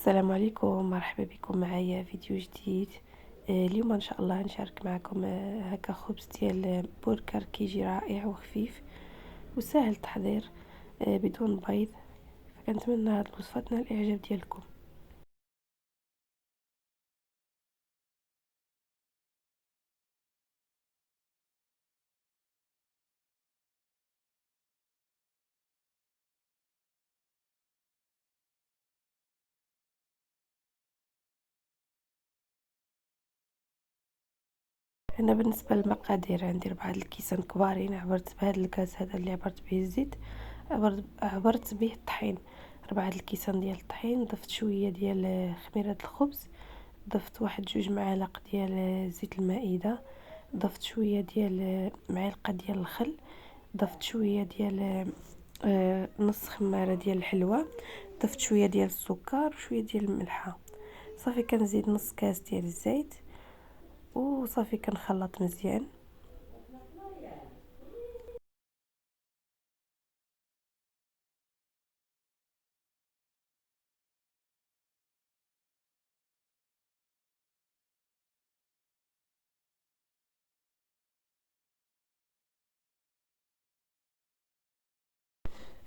السلام عليكم، مرحبا بكم معايا فيديو جديد. اليوم ان شاء الله نشارك معكم هكا خبز ديال برجر كيجي رائع وخفيف وسهل التحضير بدون بيض. فكنتمنى هاد الوصفه تنال الاعجاب ديالكم. انا بالنسبه للمقادير عندي 4 الكيسان كبارين. عبرت بهذا الكاس هذا اللي عبرت به الزيت، عبرت به الطحين. 4 الكيسان ديال الطحين، ضفت شويه ديال خميره الخبز، ضفت 1 2 معالق ديال زيت المائده، ضفت شويه ديال معلقه ديال الخل، ضفت شويه ديال نص خماره ديال الحلوى، ضفت شويه ديال السكر وشويه ديال الملحه. صافي كنزيد نص كاس ديال الزيت وصافي كنخلط مزيان.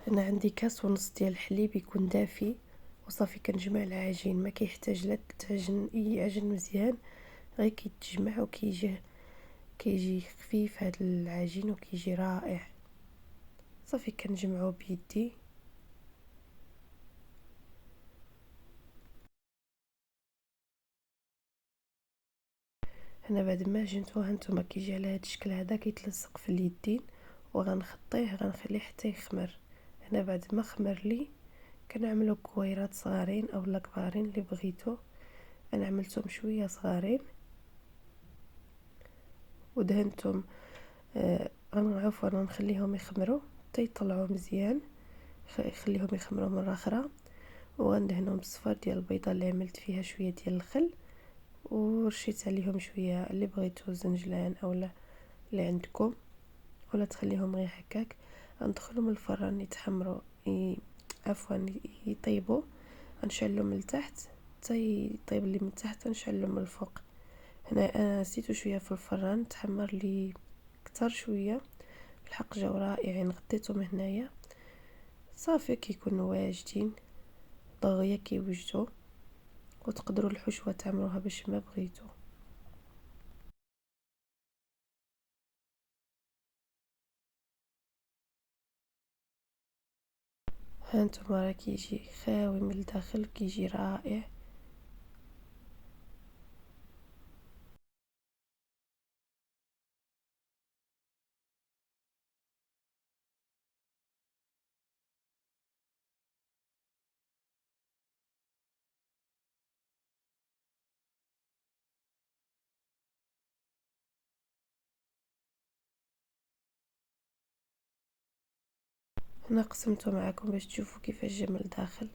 انا عندي كاس ونص ديال الحليب يكون دافي، وصافي كنجمع العجين. ما كيحتاج لا تعجن اي عجن مزيان، غير كيتجمع كيجي خفيف هذا العجين وكيجي رائع. صافي كنجمعو بيدي. هنا بعد ما عجنتو هانتوما كيجي على هاد الشكل هذا، كيتلصق في اليدين، وغنخطيه غنخليه حتى يخمر. هنا بعد ما خمر لي كنعملو كويرات صغارين اولا كبارين اللي بغيتو. انا عملتهم شويه صغارين ودهنتهم عفوا غنخليهم يخمروا حتى يطلعوا مزيان. خليهم يخمروا مره اخرى، وغندهنهم بالصفار ديال البيضه اللي عملت فيها شويه ديال الخل، ورشيت عليهم شويه اللي بغيتو زنجلان اولا اللي عندكم، ولا تخليهم غير هكاك. غندخلهم الفران يتحمروا عفوا يطيبوا. غنشعلهم من التحت حتى يطيب لي من التحت، نشعلهم من الفوق. هنا انا نسيتو شويه في الفران، تحمر لي كتر شويه، الحق جاو رائعين. غطيتهم هنايا صافي كيكونوا واجدين دغيا كيوجدوا، وتقدروا الحشوه تعملوها باش ما بغيتو. هانتوما راه كيجي خاوي من الداخل، كيجي رائع. هنا قسمته معكم باش تشوفوا كيفاش جا من الداخل.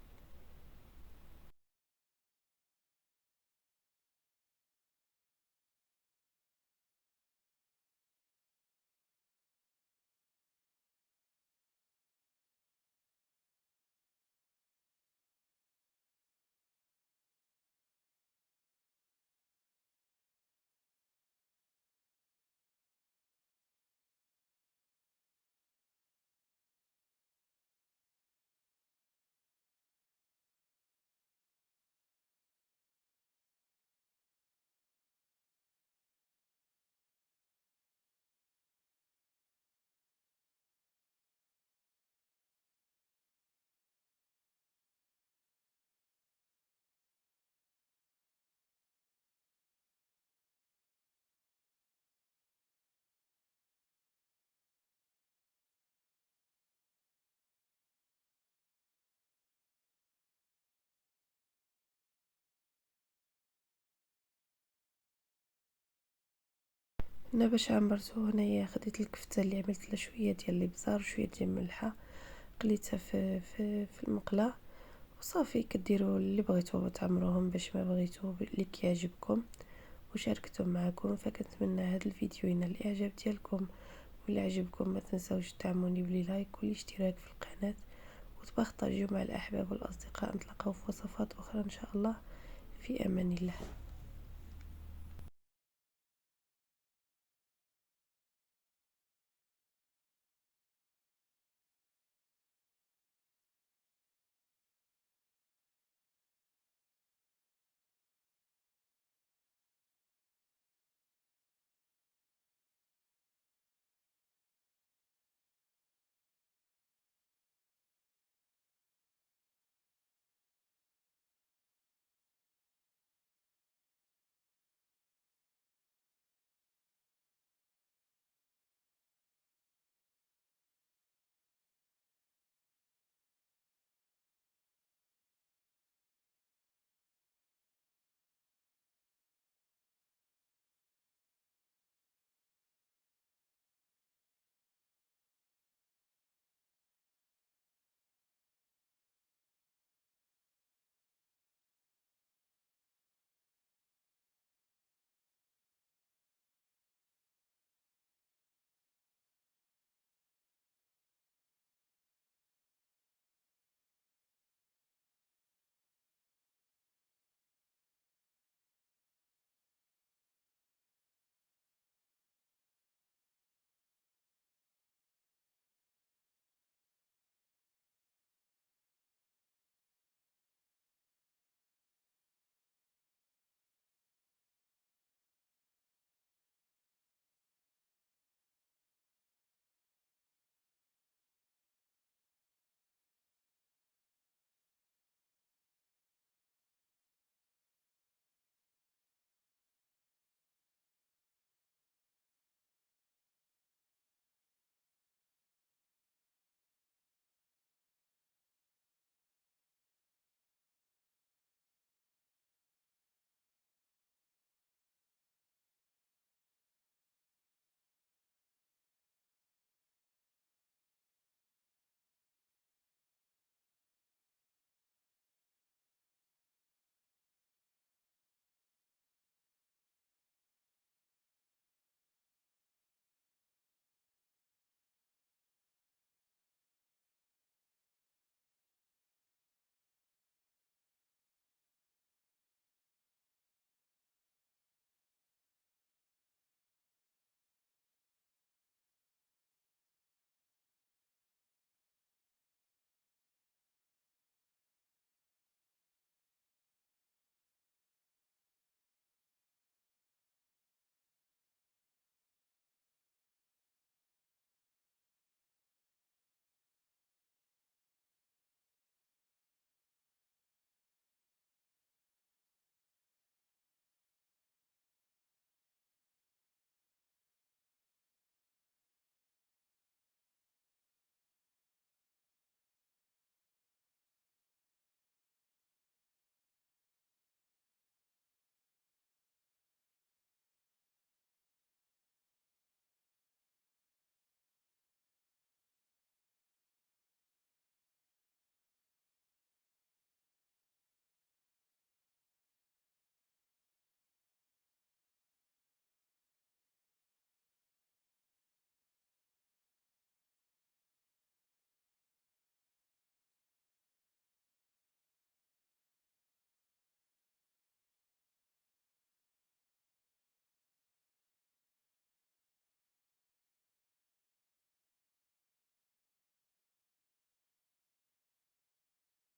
هنا باش عمرته، هنايا خديت الكفته اللي عملت لها شويه ديال الابزار وشويه ديال الملحه، قليتها في المقله. وصافي كديروا اللي بغيتو تعمروهم باش ما بغيتو اللي كيعجبكم وشاركتهم معكم. فكنتمنى هذا الفيديو ينال الاعجاب ديالكم، ولا عجبكم ما تنساوش تدعموني بلي لايك والاشتراك في القناه، وطبخ طاجين مع الأحباب والأصدقاء. نتلاقاو في وصفات أخرى إن شاء الله. في أمان الله.